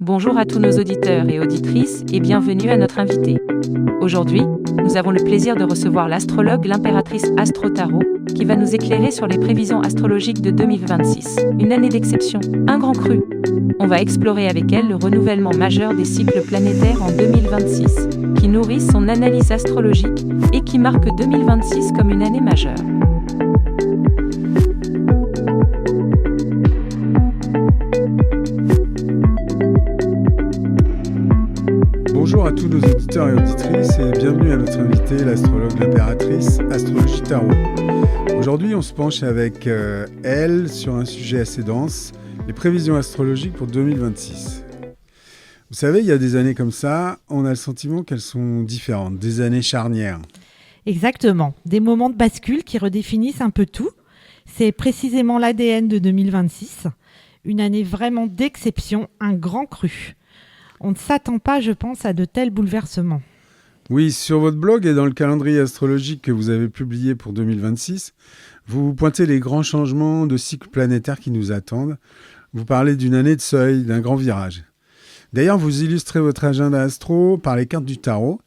Bonjour à tous nos auditeurs et auditrices et bienvenue à notre invité. Aujourd'hui, nous avons le plaisir de recevoir l'astrologue l'impératrice Astro Tarot, qui va nous éclairer sur les prévisions astrologiques de 2026. Une année d'exception, un grand cru. On va explorer avec elle le renouvellement majeur des cycles planétaires en 2026, qui nourrissent son analyse astrologique et qui marque 2026 comme une année majeure. Bonjour à tous nos auditeurs et auditrices et bienvenue à notre invitée, l'astrologue l'impératrice Astrologie Tarot. Aujourd'hui, on se penche avec elle sur un sujet assez dense, les prévisions astrologiques pour 2026. Vous savez, il y a des années comme ça, on a le sentiment qu'elles sont différentes, des années charnières. Exactement, des moments de bascule qui redéfinissent un peu tout. C'est précisément l'ADN de 2026, une année vraiment d'exception, un grand cru. On ne s'attend pas, je pense, à de tels bouleversements. Oui, sur votre blog et dans le calendrier astrologique que vous avez publié pour 2026, vous pointez les grands changements de cycles planétaires qui nous attendent. Vous parlez d'une année de seuil, d'un grand virage. D'ailleurs, vous illustrez votre agenda astro par les cartes du tarot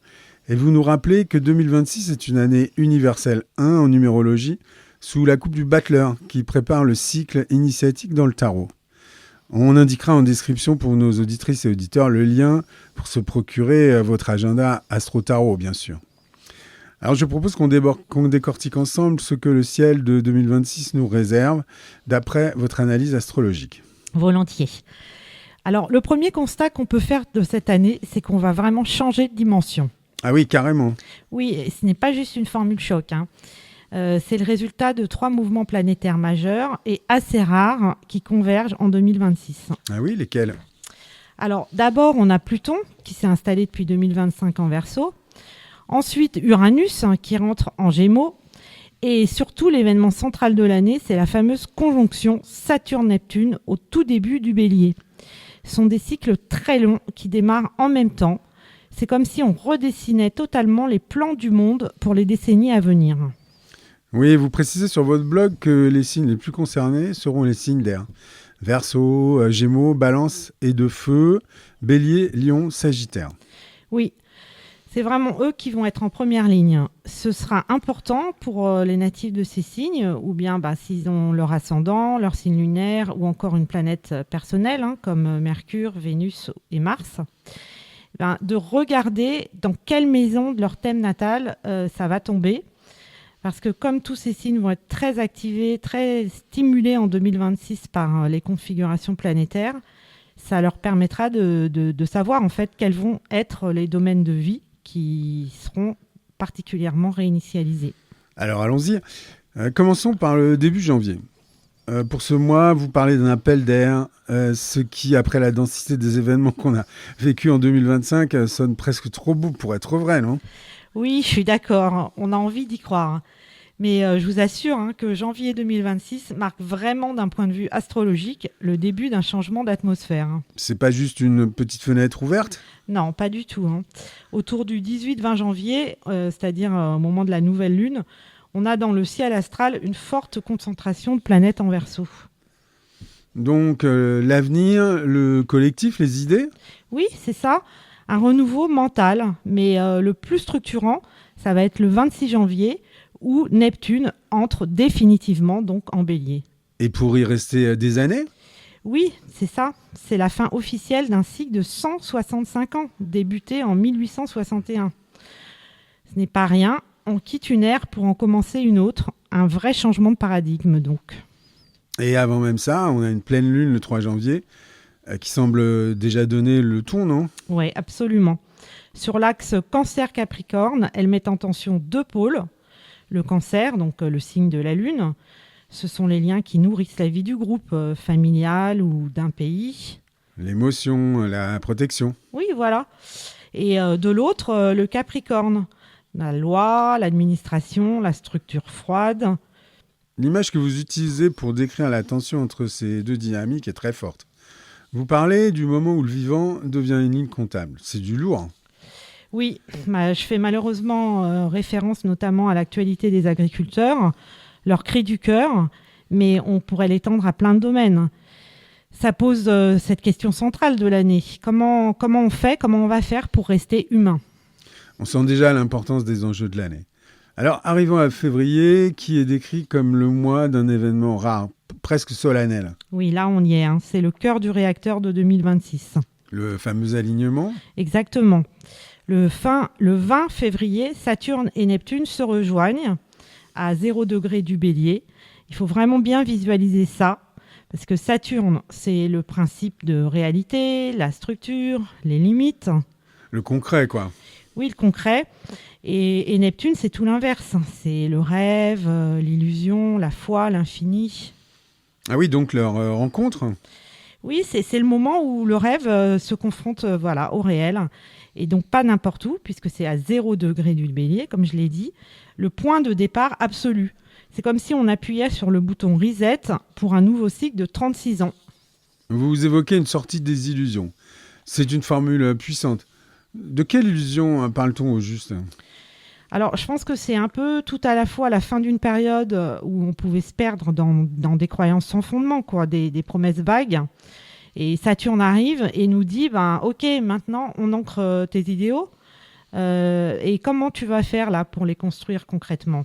et vous nous rappelez que 2026 est une année universelle 1 en numérologie sous la coupe du Battler qui prépare le cycle initiatique dans le tarot. On indiquera en description pour nos auditrices et auditeurs le lien pour se procurer votre agenda Astro Tarot, bien sûr. Alors je propose qu'on décortique ensemble ce que le ciel de 2026 nous réserve d'après votre analyse astrologique. Volontiers. Alors le premier constat qu'on peut faire de cette année, c'est qu'on va vraiment changer de dimension. Ah oui, carrément. Oui, et ce n'est pas juste une formule choc, c'est le résultat de 3 mouvements planétaires majeurs et assez rares qui convergent en 2026. Ah oui, lesquels ? Alors d'abord, on a Pluton qui s'est installé depuis 2025 en Verseau. Ensuite, Uranus qui rentre en Gémeaux. Et surtout, l'événement central de l'année, c'est la fameuse conjonction Saturne-Neptune au tout début du Bélier. Ce sont des cycles très longs qui démarrent en même temps. C'est comme si on redessinait totalement les plans du monde pour les décennies à venir. Oui, vous précisez sur votre blog que les signes les plus concernés seront les signes d'air. Verseau, Gémeaux, Balance et de feu, Bélier, Lion, Sagittaire. Oui, c'est vraiment eux qui vont être en première ligne. Ce sera important pour les natifs de ces signes, ou bien s'ils ont leur ascendant, leur signe lunaire, ou encore une planète personnelle, comme Mercure, Vénus et Mars, de regarder dans quelle maison de leur thème natal ça va tomber. Parce que comme tous ces signes vont être très activés, très stimulés en 2026 par les configurations planétaires, ça leur permettra de savoir en fait quels vont être les domaines de vie qui seront particulièrement réinitialisés. Alors allons-y. Commençons par le début janvier. Pour ce mois, vous parlez d'un appel d'air, ce qui, après la densité des événements qu'on a vécus en 2025, sonne presque trop beau pour être vrai, non ? Oui, je suis d'accord. On a envie d'y croire. Mais je vous assure que janvier 2026 marque vraiment, d'un point de vue astrologique, le début d'un changement d'atmosphère. C'est pas juste une petite fenêtre ouverte ? Non, pas du tout. Autour du 18-20 janvier, c'est-à-dire au moment de la nouvelle lune, on a dans le ciel astral une forte concentration de planètes en Verseau. Donc l'avenir, le collectif, les idées ? Oui, c'est ça. Un renouveau mental, mais le plus structurant, ça va être le 26 janvier, où Neptune entre définitivement donc en Bélier. Et pour y rester des années ? Oui, c'est ça. C'est la fin officielle d'un cycle de 165 ans, débuté en 1861. Ce n'est pas rien, on quitte une ère pour en commencer une autre, un vrai changement de paradigme donc. Et avant même ça, on a une pleine lune le 3 janvier, qui semble déjà donner le ton, non ? Oui, absolument. Sur l'axe Cancer-Capricorne, elle met en tension 2 pôles. Le Cancer, donc le signe de la Lune, ce sont les liens qui nourrissent la vie du groupe, familial ou d'un pays. L'émotion, la protection. Oui, voilà. Et de l'autre, le Capricorne, la loi, l'administration, la structure froide. L'image que vous utilisez pour décrire la tension entre ces deux dynamiques est très forte. Vous parlez du moment où le vivant devient une ligne comptable. C'est du lourd. Oui, je fais malheureusement référence notamment à l'actualité des agriculteurs, leur cri du cœur, mais on pourrait l'étendre à plein de domaines. Ça pose cette question centrale de l'année. Comment on va faire pour rester humain? On sent déjà l'importance des enjeux de l'année. Alors, arrivons à février, qui est décrit comme le mois d'un événement rare, presque solennel. Oui, là on y est, hein. C'est le cœur du réacteur de 2026. Le fameux alignement. Exactement. Le 20 février, Saturne et Neptune se rejoignent à 0 degré du Bélier. Il faut vraiment bien visualiser ça, parce que Saturne, c'est le principe de réalité, la structure, les limites. Le concret, quoi. Oui, le concret. Et Neptune, c'est tout l'inverse. C'est le rêve, l'illusion, la foi, l'infini. Ah oui, donc leur rencontre. Oui, c'est le moment où le rêve se confronte au réel. Et donc pas n'importe où, puisque c'est à 0 degré du Bélier, comme je l'ai dit, le point de départ absolu. C'est comme si on appuyait sur le bouton reset pour un nouveau cycle de 36 ans. Vous évoquez une sortie des illusions. C'est une formule puissante. De quelle illusion parle-t-on au juste ? Alors, je pense que c'est un peu tout à la fois la fin d'une période où on pouvait se perdre dans des croyances sans fondement, quoi, des promesses vagues. Et Saturne arrive et nous dit, ok, maintenant on ancre tes idéaux. Et comment tu vas faire là pour les construire concrètement ?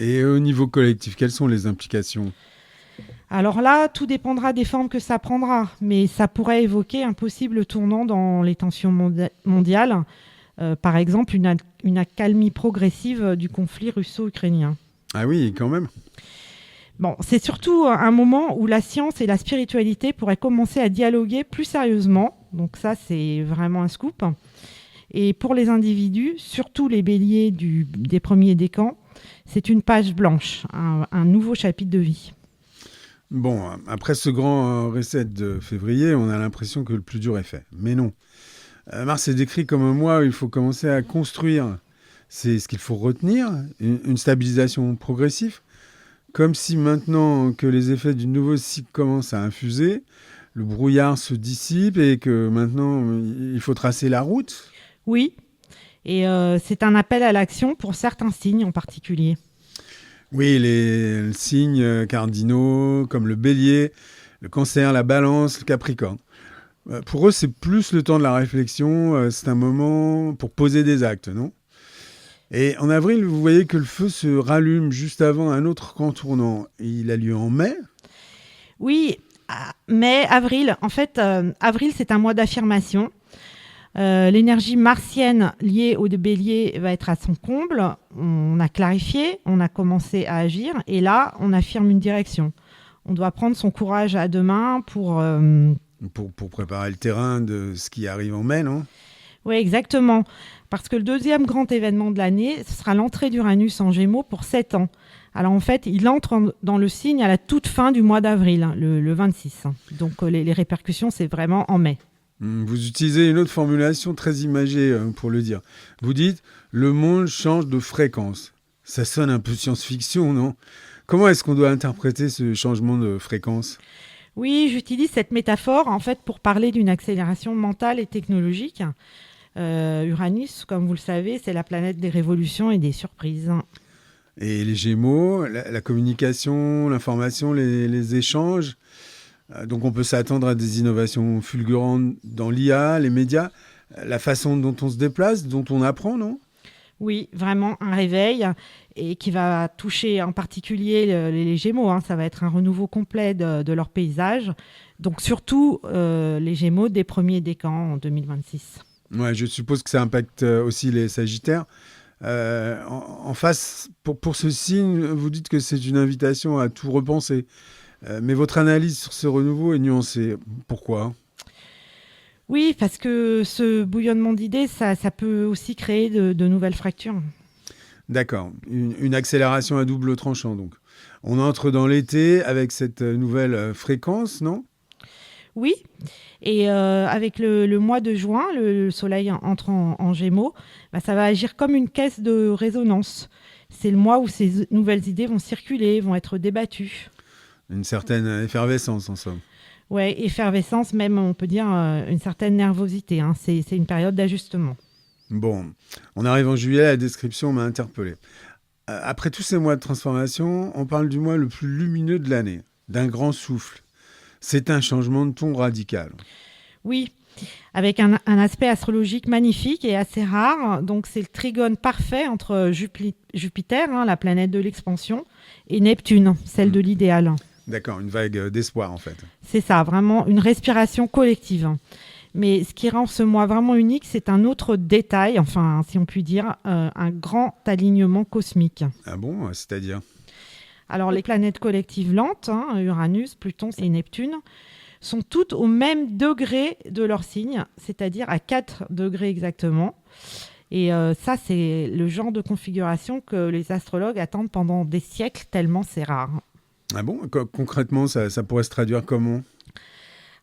Et au niveau collectif, quelles sont les implications ? Alors là, tout dépendra des formes que ça prendra, mais ça pourrait évoquer un possible tournant dans les tensions mondiales. Par exemple, une accalmie progressive du conflit russo-ukrainien. Ah oui, quand même. Bon, c'est surtout un moment où la science et la spiritualité pourraient commencer à dialoguer plus sérieusement. Donc ça, c'est vraiment un scoop. Et pour les individus, surtout les béliers des premiers décans, c'est une page blanche, un nouveau chapitre de vie. Bon, après ce grand reset de février, on a l'impression que le plus dur est fait. Mais non. Mars est décrit comme un mois où il faut commencer à construire. C'est ce qu'il faut retenir, une stabilisation progressive. Comme si maintenant que les effets du nouveau cycle commencent à infuser, le brouillard se dissipe et que maintenant il faut tracer la route. Oui, et c'est un appel à l'action pour certains signes en particulier. Oui, les signes cardinaux comme le bélier, le cancer, la balance, le capricorne. Pour eux, c'est plus le temps de la réflexion, c'est un moment pour poser des actes, non ? Et en avril, vous voyez que le feu se rallume juste avant un autre grand tournant. Il a lieu en mai ? Oui, mai, avril. En fait, avril, c'est un mois d'affirmation. L'énergie martienne liée au bélier va être à son comble. On a clarifié, on a commencé à agir. Et là, on affirme une direction. On doit prendre son courage à deux mains pour préparer le terrain de ce qui arrive en mai, non ? Oui, exactement. Parce que le deuxième grand événement de l'année, ce sera l'entrée d'Uranus en Gémeaux pour 7 ans. Alors en fait, il entre dans le signe à la toute fin du mois d'avril, le 26. Donc les répercussions, c'est vraiment en mai. Vous utilisez une autre formulation très imagée pour le dire. Vous dites « le monde change de fréquence ». Ça sonne un peu science-fiction, non ? Comment est-ce qu'on doit interpréter ce changement de fréquence ? Oui, j'utilise cette métaphore en fait pour parler d'une accélération mentale et technologique. Uranus, comme vous le savez, c'est la planète des révolutions et des surprises. Et les Gémeaux, la communication, l'information, les échanges. Donc on peut s'attendre à des innovations fulgurantes dans l'IA, les médias, la façon dont on se déplace, dont on apprend, non ? Oui, vraiment un réveil et qui va toucher en particulier les Gémeaux. Ça va être un renouveau complet de leur paysage. Donc surtout les Gémeaux des premiers décans en 2026. Ouais, je suppose que ça impacte aussi les Sagittaires. En face, pour ce signe, vous dites que c'est une invitation à tout repenser. Mais votre analyse sur ce renouveau est nuancée. Pourquoi ? Oui, parce que ce bouillonnement d'idées, ça peut aussi créer de nouvelles fractures. D'accord. Une accélération à double tranchant, donc. On entre dans l'été avec cette nouvelle fréquence, non ? Oui, et avec le mois de juin, le soleil entre en Gémeaux, ça va agir comme une caisse de résonance. C'est le mois où ces nouvelles idées vont circuler, vont être débattues. Une certaine effervescence, en somme. Oui, effervescence, même on peut dire une certaine nervosité. C'est une période d'ajustement. Bon, on arrive en juillet, la description m'a interpellé. Après tous ces mois de transformation, on parle du mois le plus lumineux de l'année, d'un grand souffle. C'est un changement de ton radical. Oui, avec un aspect astrologique magnifique et assez rare. Donc, c'est le trigone parfait entre Jupiter, la planète de l'expansion, et Neptune, celle de l'idéal. D'accord, une vague d'espoir en fait. C'est ça, vraiment une respiration collective. Mais ce qui rend ce mois vraiment unique, c'est un autre détail, enfin, si on peut dire, un grand alignement cosmique. Ah bon, c'est-à-dire ? Alors, les planètes collectives lentes, Uranus, Pluton et Neptune, sont toutes au même degré de leur signe, c'est-à-dire à 4 degrés exactement. Et ça, c'est le genre de configuration que les astrologues attendent pendant des siècles, tellement c'est rare. Ah bon ? Concrètement, ça pourrait se traduire comment ?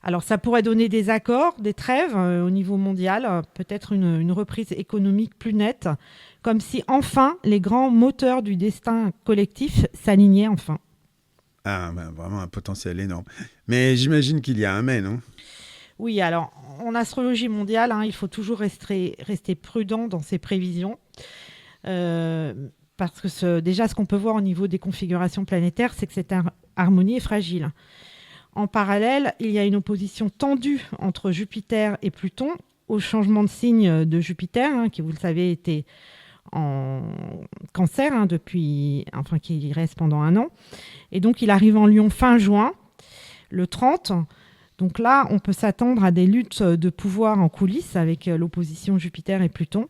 Alors, ça pourrait donner des accords, des trêves au niveau mondial, peut-être une reprise économique plus nette, comme si enfin les grands moteurs du destin collectif s'alignaient enfin. Ah, vraiment un potentiel énorme. Mais j'imagine qu'il y a un mais, non ? Oui, alors en astrologie mondiale, il faut toujours rester prudent dans ses prévisions. Parce que déjà, ce qu'on peut voir au niveau des configurations planétaires, c'est que cette harmonie est fragile. En parallèle, il y a une opposition tendue entre Jupiter et Pluton au changement de signe de Jupiter, qui, vous le savez, était en Cancer qui reste pendant 1 an. Et donc, il arrive en Lion fin juin, le 30. Donc là, on peut s'attendre à des luttes de pouvoir en coulisses avec l'opposition Jupiter et Pluton.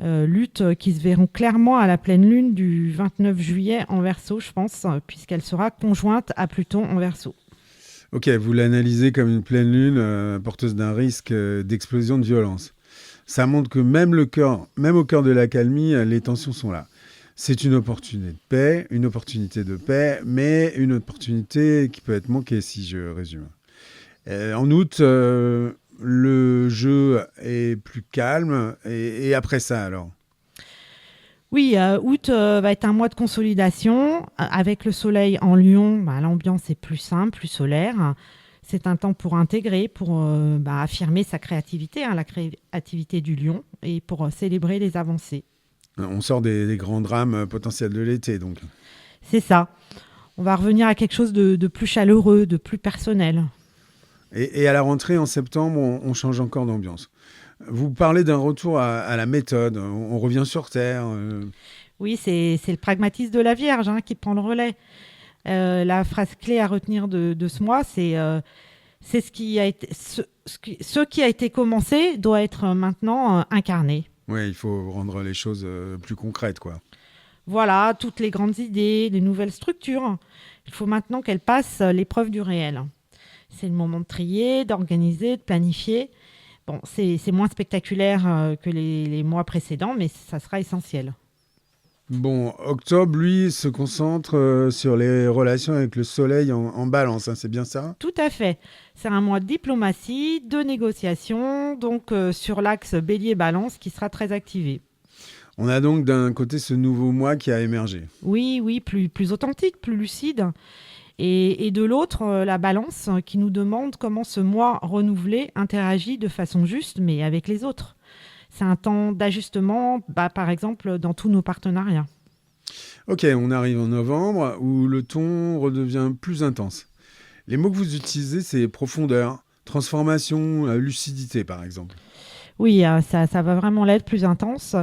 Luttes qui se verront clairement à la pleine lune du 29 juillet en Verseau, je pense, puisqu'elle sera conjointe à Pluton en Verseau. Ok, vous l'analysez comme une pleine lune porteuse d'un risque d'explosion de violence. Ça montre que même au cœur de l'accalmie, les tensions sont là. C'est une opportunité de paix, mais une opportunité qui peut être manquée, si je résume. En août, le jeu est plus calme. Et après ça, alors ? Oui, août va être un mois de consolidation. Avec le soleil en Lion, l'ambiance est plus simple, plus solaire. C'est un temps pour intégrer, pour affirmer sa créativité, la créativité du Lion, et pour célébrer les avancées. On sort des grands drames potentiels de l'été, donc. C'est ça. On va revenir à quelque chose de plus chaleureux, de plus personnel. Et à la rentrée, en septembre, on change encore d'ambiance. Vous parlez d'un retour à la méthode. On revient sur Terre. Oui, c'est le pragmatisme de la Vierge qui prend le relais. La phrase clé à retenir de ce mois, c'est ce qui a été commencé doit être maintenant incarné. Oui, il faut rendre les choses plus concrètes, quoi. Voilà, toutes les grandes idées, les nouvelles structures. Il faut maintenant qu'elles passent l'épreuve du réel. C'est le moment de trier, d'organiser, de planifier. Bon, c'est moins spectaculaire que les mois précédents, mais ça sera essentiel. Bon, octobre, lui, se concentre sur les relations avec le soleil en balance, c'est bien ça ? Tout à fait. C'est un mois de diplomatie, de négociation, donc sur l'axe bélier-balance qui sera très activé. On a donc d'un côté ce nouveau moi qui a émergé. Oui, plus authentique, plus lucide. Et de l'autre, la balance qui nous demande comment ce moi renouvelé interagit de façon juste, mais avec les autres. C'est un temps d'ajustement, par exemple, dans tous nos partenariats. Ok, on arrive en novembre où le ton redevient plus intense. Les mots que vous utilisez, c'est profondeur, transformation, lucidité, par exemple. Oui, ça va vraiment l'être plus intense.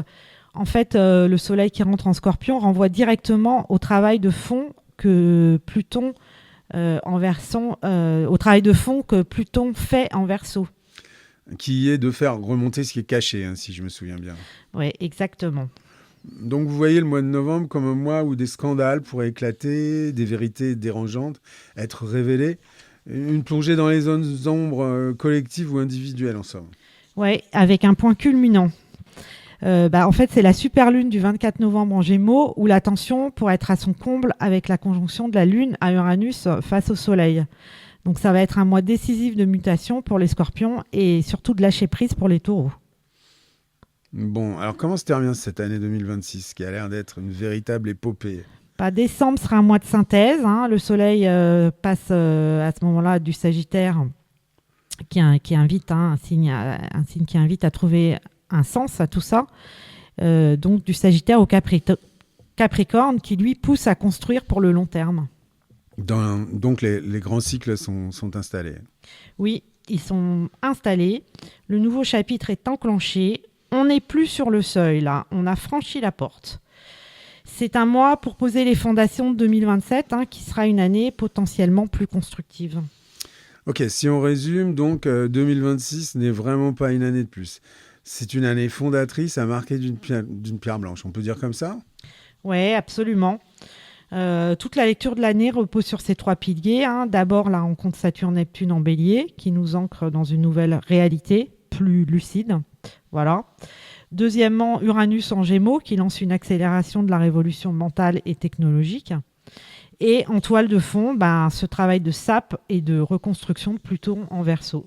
En fait, le soleil qui rentre en Scorpion renvoie directement au travail de fond que Pluton au travail de fond que Pluton fait en Verseau. Qui est de faire remonter ce qui est caché, si je me souviens bien. Oui, exactement. Donc vous voyez le mois de novembre comme un mois où des scandales pourraient éclater, des vérités dérangeantes être révélées, une plongée dans les zones d'ombre collectives ou individuelles en somme. Oui, avec un point culminant. En fait, c'est la super lune du 24 novembre en Gémeaux où la tension pourrait être à son comble avec la conjonction de la lune à Uranus face au soleil. Donc ça va être un mois décisif de mutation pour les Scorpions et surtout de lâcher prise pour les Taureaux. Bon, alors comment se termine cette année 2026 qui a l'air d'être une véritable épopée ? Décembre sera un mois de synthèse. Le soleil passe à ce moment-là du Sagittaire qui invite, un signe qui invite à trouver un sens à tout ça. Donc du Sagittaire au Capricorne qui lui pousse à construire pour le long terme. Donc les grands cycles sont installés. Oui, ils sont installés. Le nouveau chapitre est enclenché. On n'est plus sur le seuil, là. On a franchi la porte. C'est un mois pour poser les fondations de 2027, qui sera une année potentiellement plus constructive. Ok, si on résume, donc 2026 n'est vraiment pas une année de plus. C'est une année fondatrice à marquer d'une pierre blanche. On peut dire comme ça ? Oui, absolument. Toute la lecture de l'année repose sur ces 3 piliers. D'abord, la rencontre Saturne-Neptune en Bélier, qui nous ancre dans une nouvelle réalité, plus lucide. Voilà. Deuxièmement, Uranus en Gémeaux, qui lance une accélération de la révolution mentale et technologique. Et en toile de fond, ce travail de sape et de reconstruction de Pluton en Verseau.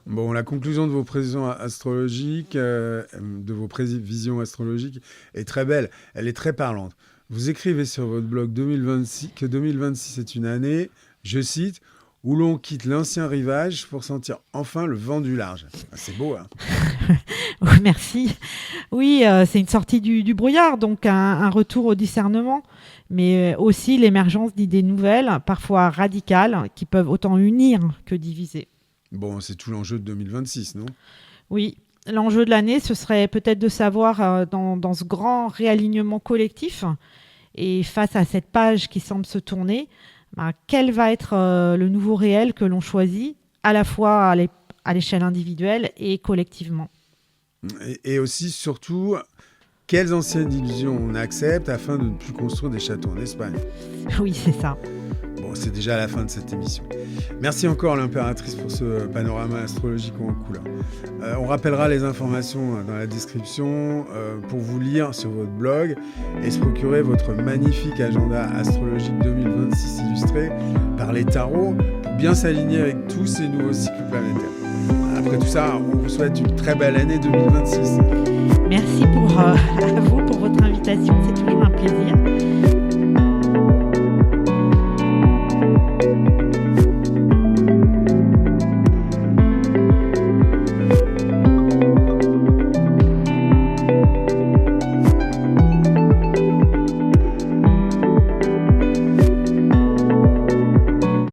Bon, la conclusion de vos prévisions astrologiques, est très belle. Elle est très parlante. Vous écrivez sur votre blog 2026 que 2026 est une année, je cite, où l'on quitte l'ancien rivage pour sentir enfin le vent du large. C'est beau, hein ? Merci. Oui, c'est une sortie du brouillard, donc un retour au discernement, mais aussi l'émergence d'idées nouvelles, parfois radicales, qui peuvent autant unir que diviser. Bon, c'est tout l'enjeu de 2026, non ? Oui, l'enjeu de l'année, ce serait peut-être de savoir, dans ce grand réalignement collectif, et face à cette page qui semble se tourner, quel va être le nouveau réel que l'on choisit, à la fois à l'échelle individuelle et collectivement. Et aussi, surtout, quelles anciennes illusions on accepte afin de ne plus construire des châteaux en Espagne ? Oui, c'est ça. Bon, c'est déjà la fin de cette émission. Merci encore à l'impératrice pour ce panorama astrologique en couleur. On rappellera les informations dans la description pour vous lire sur votre blog et se procurer votre magnifique agenda astrologique 2026 illustré par les tarots pour bien s'aligner avec tous ces nouveaux cycles planétaires. Après tout ça, on vous souhaite une très belle année 2026. Merci à vous pour votre invitation, c'est toujours un plaisir.